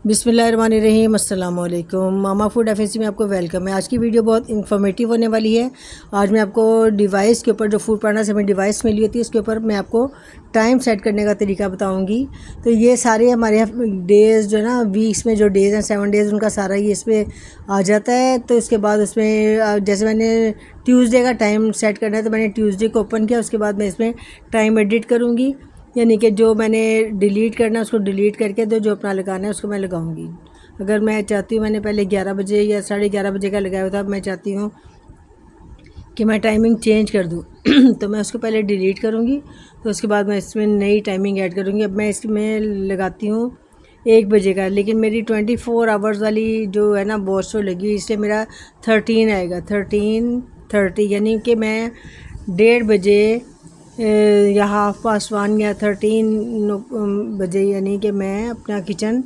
बिस्मिल्लाहिर्रहमानिर्रहीम अस्सलाम वालेकुम। मामा फूड एफएसी में आपको वेलकम है। आज की वीडियो बहुत इन्फॉर्मेटिव होने वाली है। आज मैं आपको डिवाइस के ऊपर, जो फूड पांडा से हमें डिवाइस मिली होती है, उसके ऊपर मैं आपको टाइम सेट करने का तरीका बताऊंगी। तो ये सारे हमारे यहाँ डेज़ जो है ना, वीक्स में जो डेज़ हैं 7 डेज़, उनका सारा ये इसमें आ जाता है। तो इसके बाद उसमें जैसे मैंने ट्यूसडे का टाइम सेट करना है, तो मैंने ट्यूसडे को ओपन किया। उसके बाद मैं इसमें टाइम एडिट करूँगी, यानी कि जो मैंने डिलीट करना है उसको डिलीट करके, तो जो अपना लगाना है उसको मैं लगाऊंगी। अगर मैं चाहती हूँ, मैंने पहले 11 बजे या 11:30 बजे का लगाया हुआ था, अब मैं चाहती हूँ कि मैं टाइमिंग चेंज कर दूँ तो मैं उसको पहले डिलीट करूँगी। तो उसके बाद मैं इसमें नई टाइमिंग ऐड करूँगी। अब मैं इसमें लगाती हूँ 1 बजे का, लेकिन मेरी 24 आवर्स वाली जो है ना वॉच तो लगी, इसलिए मेरा 13 आएगा, 13:30, यानी कि मैं 1:30 बजे या 1:30 या 13 बजे, यानी कि मैं अपना किचन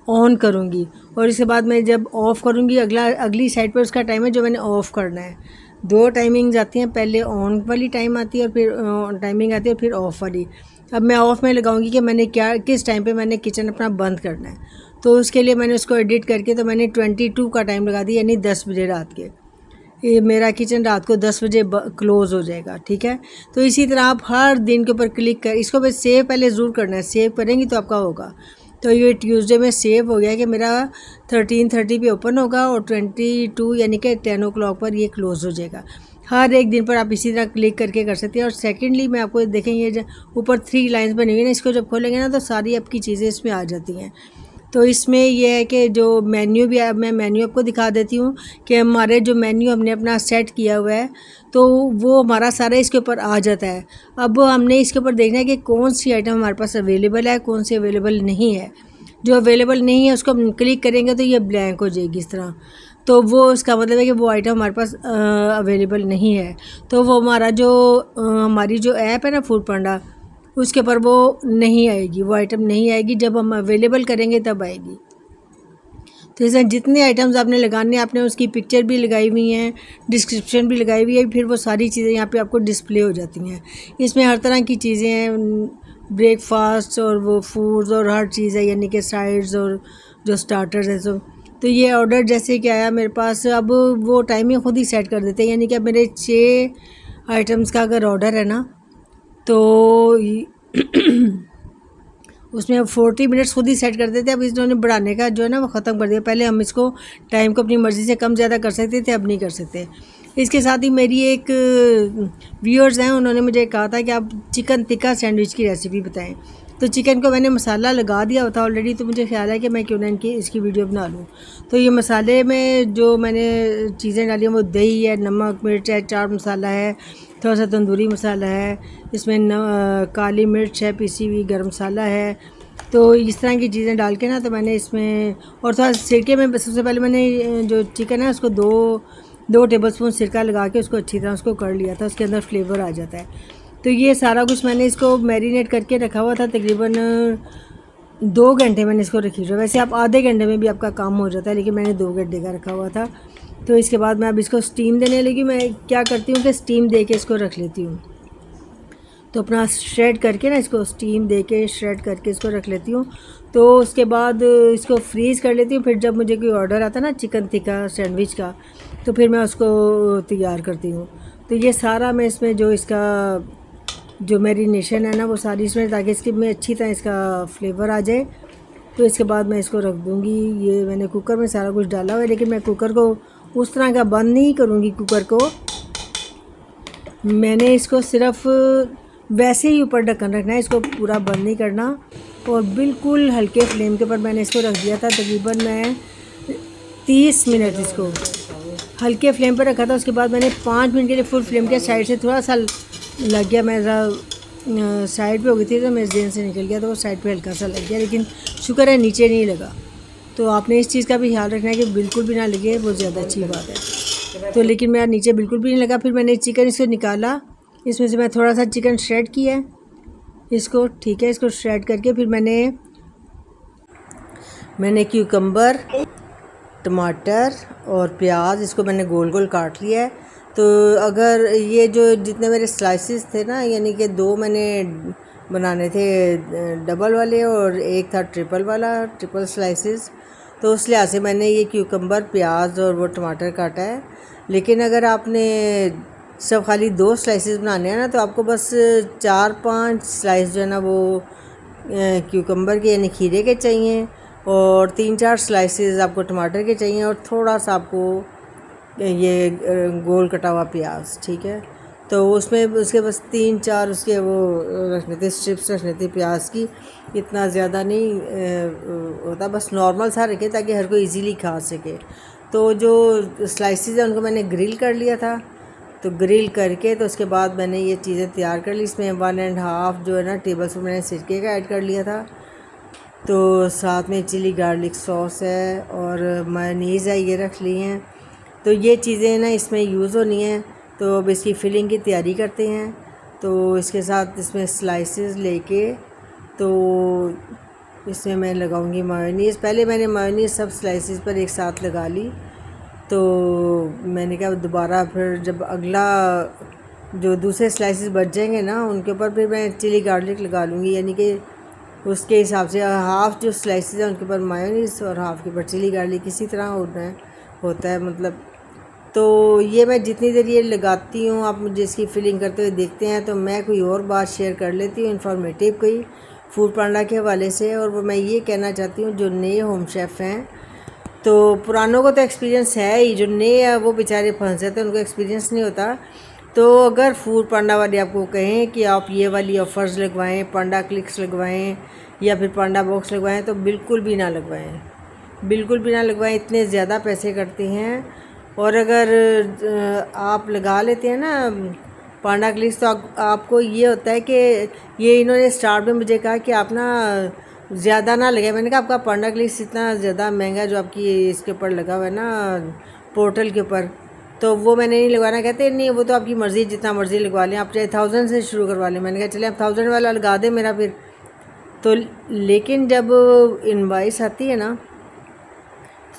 ऑन करूँगी। और इसके बाद मैं जब ऑफ़ करूँगी, अगली साइड पर उसका टाइम है जो मैंने ऑफ़ करना है। 2 टाइमिंग्स आती हैं, पहले ऑन वाली टाइम आती है और फिर टाइमिंग आती है और फिर ऑफ़ वाली। अब मैं ऑफ़ में लगाऊंगी कि मैंने किस टाइम पे मैंने किचन अपना बंद करना है। तो उसके लिए मैंने उसको एडिट करके, तो मैंने 22 का टाइम लगा दिया, यानी 10 बजे रात के। ये मेरा किचन रात को 10 बजे क्लोज़ हो जाएगा, ठीक है। तो इसी तरह आप हर दिन के ऊपर क्लिक कर, इसको बस सेव पहले ज़रूर करना है, सेव करेंगी तो आपका होगा। तो ये ट्यूसडे में सेव हो गया कि मेरा 13:30 पे ओपन होगा और 22 यानी कि 10 o'clock पर ये क्लोज़ हो जाएगा। हर एक दिन पर आप इसी तरह क्लिक करके कर सकते हैं। और सेकेंडली मैं आपको देखेंगे, ये ऊपर 3 लाइन्स बनी हुई है ना, इसको जब खोलेंगे ना तो सारी आपकी चीज़ें इसमें आ जाती हैं। तो इसमें यह है कि जो मेन्यू भी मैं मेन्यू आपको दिखा देती हूँ कि हमारे जो मेन्यू हमने अपना सेट किया हुआ है, तो वो हमारा सारा इसके ऊपर आ जाता है। अब हमने इसके ऊपर देखना है कि कौन सी आइटम हमारे पास अवेलेबल है, कौन सी अवेलेबल नहीं है। जो अवेलेबल नहीं है उसको हम क्लिक करेंगे तो ये ब्लैंक हो जाएगी इस तरह। तो वो इसका मतलब है कि वो आइटम हमारे पास अवेलेबल नहीं है। तो वो हमारा जो हमारी जो ऐप है ना फूड पांडा, उसके ऊपर वो नहीं आएगी, वो आइटम नहीं आएगी। जब हम अवेलेबल करेंगे तब आएगी। तो इसमें जितने आइटम्स आपने लगाने, आपने उसकी पिक्चर भी लगाई हुई हैं, डिस्क्रिप्शन भी लगाई हुई है, फिर वो सारी चीज़ें यहाँ पे आपको डिस्प्ले हो जाती हैं। इसमें हर तरह की चीज़ें हैं, ब्रेकफास्ट और वो फूड्स और हर चीज़ है, यानी कि साइड्स और जो स्टार्टर्स है सब। तो ये ऑर्डर जैसे कि आया मेरे पास, अब वो टाइमिंग खुद ही सेट कर देते हैं, यानी कि अब मेरे 6 आइटम्स का अगर ऑर्डर है ना, तो उसमें अब 40 मिनट्स खुद ही सेट कर देते हैं। अब इन्होंने बढ़ाने का जो है ना वो ख़त्म कर दिया। पहले हम इसको टाइम को अपनी मर्ज़ी से कम ज़्यादा कर सकते थे, अब नहीं कर सकते। इसके साथ ही मेरी एक व्यूअर्स हैं, उन्होंने मुझे कहा था कि आप चिकन टिक्का सैंडविच की रेसिपी बताएं। तो चिकन को मैंने मसाला लगा दिया था ऑलरेडी, तो मुझे ख्याल है कि मैं क्यों ना इसकी वीडियो बना लूँ। तो ये मसाले में जो मैंने चीज़ें डाली हैं वो दही है, नमक, मिर्च है, चाट मसाला है, थोड़ा सा तंदूरी मसाला है, इसमें काली मिर्च है, पिसी हुई गरम मसाला है। तो इस तरह की चीज़ें डाल के ना, तो मैंने इसमें और थोड़ा सिरके में, सबसे पहले मैंने जो चिकन है उसको 2 टेबलस्पून सिरका लगा के उसको अच्छी तरह उसको कर लिया था, उसके अंदर फ्लेवर आ जाता है। तो ये सारा कुछ मैंने इसको मैरिनेट करके रखा हुआ था, तकरीबन 2 घंटे मैंने इसको रखी हुई। वैसे आप आधे घंटे में भी आपका काम हो जाता है, लेकिन मैंने 2 घंटे का रखा हुआ था। तो इसके बाद मैं अब इसको स्टीम देने लगी। मैं क्या करती हूँ कि स्टीम दे के इसको रख लेती हूँ। तो अपना श्रेड करके ना, इसको स्टीम दे के श्रेड करके इसको रख लेती हूँ। तो उसके बाद इसको फ्रीज़ कर लेती हूँ। फिर जब मुझे कोई ऑर्डर आता है ना चिकन टिक्का सैंडविच का, तो फिर मैं उसको तैयार करती हूँ। तो ये सारा मैं इसमें जो इसका जो मैरिनेशन है ना वो सारी इसमें, ताकि इसकी में अच्छी तरह इसका फ्लेवर आ जाए। तो इसके बाद मैं इसको रख दूँगी। ये मैंने कुकर में सारा कुछ डाला हुआ है, लेकिन मैं कुकर को उस तरह का बंद नहीं करूँगी। कुकर को मैंने इसको सिर्फ़ वैसे ही ऊपर ढक्कन रखना है, इसको पूरा बंद नहीं करना। और बिल्कुल हल्के फ्लेम के ऊपर मैंने इसको रख दिया था। तकरीबन मैं 30 मिनट इसको हल्के फ्लेम पर रखा था। उसके बाद मैंने 5 मिनट के लिए फुल फ्लेम किया। साइड से थोड़ा सा लग गया, मेरा साइड पे हो गई थी तो मेरे जेन से निकल गया, तो वो साइड पे हल्का सा लग गया, लेकिन शुक्र है नीचे नहीं लगा। तो आपने इस चीज़ का भी ख्याल रखना है कि बिल्कुल भी ना लगे, वो ज़्यादा अच्छी बात है। तो लेकिन मेरा नीचे बिल्कुल भी नहीं लगा। फिर मैंने चिकन इसको निकाला, इसमें से मैं थोड़ा सा चिकन श्रेड किया है इसको, ठीक है। इसको श्रेड करके फिर मैंने क्यूकम्बर, टमाटर और प्याज, इसको मैंने गोल गोल काट लिया है। तो अगर ये जो जितने मेरे स्लाइसेस थे ना, यानी कि 2 मैंने बनाने थे डबल वाले और एक था ट्रिपल वाला, ट्रिपल स्लाइसेस। तो उस लिहाज से मैंने ये क्यूकम्बर, प्याज और वो टमाटर काटा है। लेकिन अगर आपने सब खाली 2 स्लाइसेस बनाने हैं ना, तो आपको बस 4-5 स्लाइस जो है ना वो क्यूकम्बर के यानी खीरे के चाहिए, और 3-4 स्लाइसेस आपको टमाटर के चाहिए, और थोड़ा सा आपको ये गोल कटा हुआ प्याज, ठीक है। तो उसमें उसके बस 3-4 उसके वो रखने थे, स्ट्रिप्स रखने थे प्याज की। इतना ज़्यादा नहीं होता, बस नॉर्मल सा रखे ताकि हर कोई इजीली खा सके। तो जो स्लाइसेस हैं उनको मैंने ग्रिल कर लिया था। तो ग्रिल करके तो उसके बाद मैंने ये चीज़ें तैयार कर ली। इसमें 1.5 जो है ना टेबल स्पून मैंने सिरके का ऐड कर लिया था। तो साथ में चिली गार्लिक सॉस है और मेयोनीज़ है, ये रख ली हैं। तो ये चीज़ें ना इसमें यूज़ होनी हैं। तो अब इसकी फिलिंग की तैयारी करते हैं। तो इसके साथ इसमें स्लाइसेस लेके तो इसमें मैं लगाऊंगी मेयोनीज़। पहले मैंने मेयोनीज़ सब स्लाइसेस पर एक साथ लगा ली। तो मैंने कहा दोबारा फिर जब अगला जो दूसरे स्लाइसेस बच जाएंगे ना उनके ऊपर फिर मैं चिली गार्लिक लगा लूँगी, यानी कि उसके हिसाब से हाफ़ जो स्लाइसेस हैं उनके ऊपर मेयोनीज़ और हाफ़ के ऊपर चिली गार्लिक, इसी तरह होता है मतलब। तो ये मैं जितनी देर ये लगाती हूँ, आप मुझे इसकी फिलिंग करते हुए देखते हैं। तो मैं कोई और बात शेयर कर लेती हूँ इन्फॉर्मेटिव कोई फूड पांडा के हवाले से, और वो मैं ये कहना चाहती हूँ जो नए होम शेफ़ हैं, तो पुरानों को तो एक्सपीरियंस है ही, जो नए है वो बेचारे फंस जाते हैं, उनको एक्सपीरियंस नहीं होता। तो अगर फूड पांडा वाले आपको कहें कि आप ये वाली ऑफ़र्स लगवाएं, पांडा क्लिक्स लगवाएं या फिर पांडा बॉक्स लगवाएं, तो बिल्कुल भी ना लगवाएं, बिल्कुल भी ना लगवाएं। इतने ज़्यादा पैसे करते हैं। और अगर आप लगा लेते हैं ना पांडा क्लिक्स, तो आपको ये होता है कि ये इन्होंने स्टार्ट में मुझे कहा कि आप ना ज़्यादा ना लगे। मैंने कहा आपका पांडा क्लिक्स इतना ज़्यादा महंगा जो आपकी इसके ऊपर लगा हुआ है ना पोर्टल के ऊपर, तो वो मैंने नहीं लगवाना। कहते नहीं वो तो आपकी मर्ज़ी, जितना मर्ज़ी लगवा लें, आप चाहे 1000 से शुरू करवा लें। मैंने कहा चले आप 1000 वाला लगा दें मेरा फिर। तो लेकिन जब इनवाइस आती है ना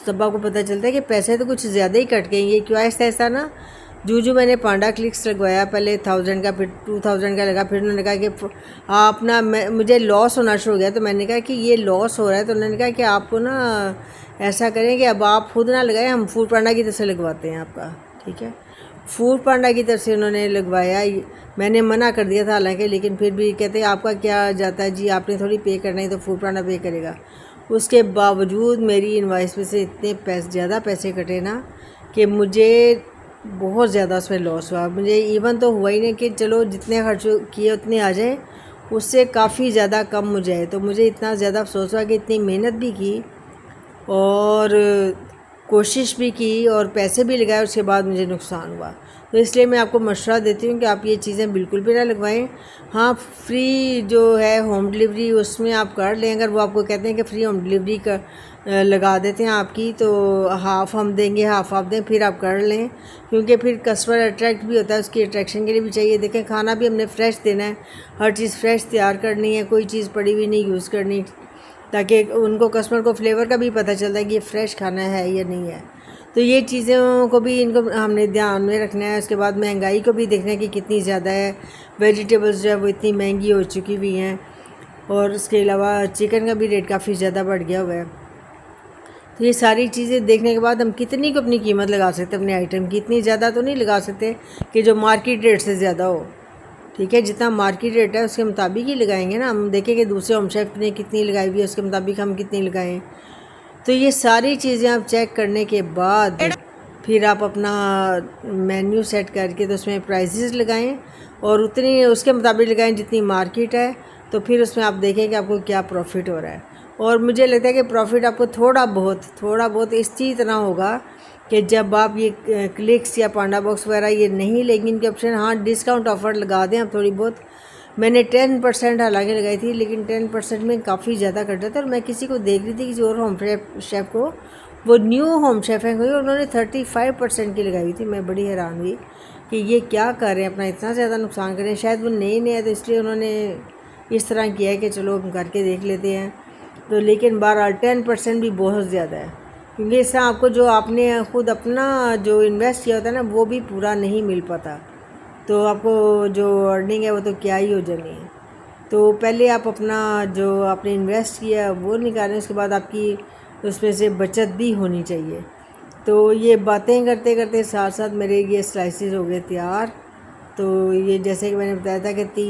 तब आपको पता चलता है कि पैसे तो कुछ ज़्यादा ही कट गए। ये क्यों ऐसा ना, जो मैंने पांडा क्लिक्स लगवाया, पहले 1000 का, फिर 2000 का लगा, फिर उन्होंने कहा कि आप ना मुझे लॉस होना शुरू हो गया। तो मैंने कहा कि ये लॉस हो रहा है, तो उन्होंने कहा कि आपको ना ऐसा करें कि अब आप खुद ना लगाएं, हम फूड पांडा की तरफ से लगवाते हैं आपका, ठीक है। फूड पांडा की तरफ से उन्होंने लगवाया, मैंने मना कर दिया था हालांकि, लेकिन फिर भी कहते हैं आपका क्या जाता है जी, आपने थोड़ी पे करना है, तो फूड पांडा पे करेगा। उसके बावजूद मेरी इनवाइस में से इतने ज़्यादा पैसे कटे ना कि मुझे बहुत ज़्यादा उसमें लॉस हुआ। मुझे इवन तो हुआ ही नहीं कि चलो जितने खर्च किए उतने आ जाए, उससे काफ़ी ज़्यादा कम मुझे आए। तो मुझे इतना ज़्यादा अफसोस हुआ कि इतनी मेहनत भी की और कोशिश भी की और पैसे भी लगाए, उसके बाद मुझे नुकसान हुआ। तो इसलिए मैं आपको मशवरा देती हूँ कि आप ये चीज़ें बिल्कुल भी ना लगवाएं। हाँ, फ्री जो है होम डिलीवरी उसमें आप कर लें। अगर वो आपको कहते हैं कि फ्री होम डिलीवरी का लगा देते हैं आपकी, तो हाफ़ हम देंगे हाफ़ आप दें, फिर आप कर लें, क्योंकि फिर कस्टमर अट्रैक्ट भी होता है, उसकी अट्रैक्शन के लिए भी चाहिए। देखें खाना भी हमने फ्रेश देना है, हर चीज़ फ्रेश तैयार करनी है, कोई चीज़ पड़ी हुई नहीं यूज़ करनी, ताकि उनको कस्टमर को फ्लेवर का भी पता चलता है कि ये फ़्रेश खाना है या नहीं है। तो ये चीज़ों को भी इनको हमने ध्यान में रखना है। उसके बाद महंगाई को भी देखना है कि कितनी ज़्यादा है। वेजिटेबल्स जो है वो इतनी महंगी हो चुकी हुई हैं, और उसके अलावा चिकन का भी रेट काफ़ी ज़्यादा बढ़ गया हुआ है। तो ये सारी चीज़ें देखने के बाद हम कितनी को अपनी कीमत लगा सकते हैं अपने आइटम की। इतनी ज़्यादा तो नहीं लगा सकते कि जो मार्केट रेट से ज़्यादा हो, ठीक है। जितना मार्केट रेट है उसके मुताबिक ही लगाएंगे ना। हम देखें कि दूसरे होम शेफ ने कितनी लगाई हुई है, उसके मुताबिक हम कितनी लगाएं। तो ये सारी चीज़ें आप चेक करने के बाद फिर आप अपना मेन्यू सेट करके तो उसमें प्राइसेस लगाएं, और उतनी उसके मुताबिक लगाएं जितनी मार्केट है। तो फिर उसमें आप देखें कि आपको क्या प्रॉफिट हो रहा है। और मुझे लगता है कि प्रॉफिट आपको थोड़ा बहुत इसी तरह होगा कि जब आप ये क्लिक्स या पांडा बॉक्स वगैरह ये नहीं लेंगे इनके ऑप्शन, हाँ डिस्काउंट ऑफ़र लगा दें आप थोड़ी बहुत। मैंने 10% हालांकि लगाई थी, लेकिन 10% में काफ़ी ज़्यादा कट रहा था। और मैं किसी को देख रही थी, किसी और होम शेफ़ को, वो न्यू होम शेफ़ है कोई, उन्होंने 35% की लगाई हुई थी। मैं बड़ी हैरान हुई कि ये क्या कर रहे हैं, अपना इतना ज़्यादा नुकसान कर रहे हैं। शायद वो नए है तो इसलिए उन्होंने इस तरह किया है कि चलो हम करके देख लेते हैं। तो लेकिन बहरहाल 10% भी बहुत ज़्यादा है, क्योंकि इससे आपको जो आपने ख़ुद अपना जो इन्वेस्ट किया होता है ना वो भी पूरा नहीं मिल पाता। तो आपको जो अर्निंग है वो तो क्या ही हो जानी है। तो पहले आप अपना जो आपने इन्वेस्ट किया वो निकालें, उसके बाद आपकी उसमें से बचत भी होनी चाहिए। तो ये बातें करते करते साथ साथ मेरे ये स्लाइसेस हो गए तैयार। तो ये जैसे कि मैंने बताया था कि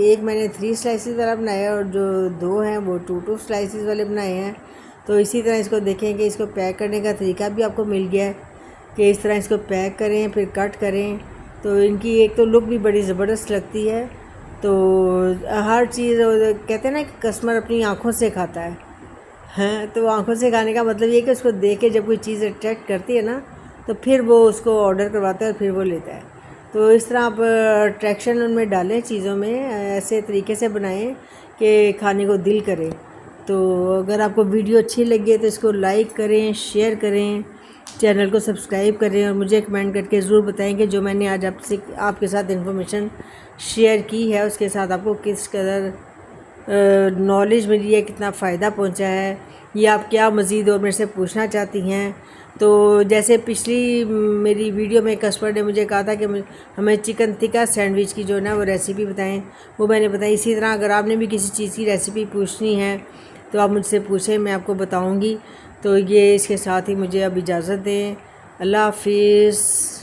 एक मैंने 3 स्लाइसेस वाला बनाया और जो 2 हैं वो 2 स्लाइसेस वाले बनाए हैं। तो इसी तरह इसको देखें कि इसको पैक करने का तरीका भी आपको मिल गया है कि इस तरह इसको पैक करें फिर कट करें। तो इनकी एक तो लुक भी बड़ी ज़बरदस्त लगती है। तो हर चीज़ कहते हैं ना कि कस्टमर अपनी आँखों से खाता है। हाँ, तो आँखों से खाने का मतलब ये कि उसको देख के जब कोई चीज़ अट्रैक्ट करती है ना तो फिर वो उसको ऑर्डर करवाता है और फिर वो लेता है। तो इस तरह आप अट्रैक्शन उनमें डालें, चीज़ों में ऐसे तरीके से बनाएं कि खाने को दिल करे। तो अगर आपको वीडियो अच्छी लगी है तो इसको लाइक करें, शेयर करें, चैनल को सब्सक्राइब करें और मुझे कमेंट करके ज़रूर बताएं कि जो मैंने आज आपके साथ इन्फॉर्मेशन शेयर की है उसके साथ आपको किस कदर नॉलेज मिली है, कितना फ़ायदा पहुंचा है, या आप क्या मज़ीद और मेरे से पूछना चाहती हैं। तो जैसे पिछली मेरी वीडियो में कस्टमर ने मुझे कहा था कि हमें चिकन टिक्का सैंडविच की जो ना वो रेसिपी बताएं, वो मैंने बताई। इसी तरह अगर आपने भी किसी चीज़ की रेसिपी पूछनी है तो आप मुझसे पूछें, मैं आपको बताऊँगी। तो ये इसके साथ ही मुझे अब इजाज़त दें। अल्लाह हाफिज़।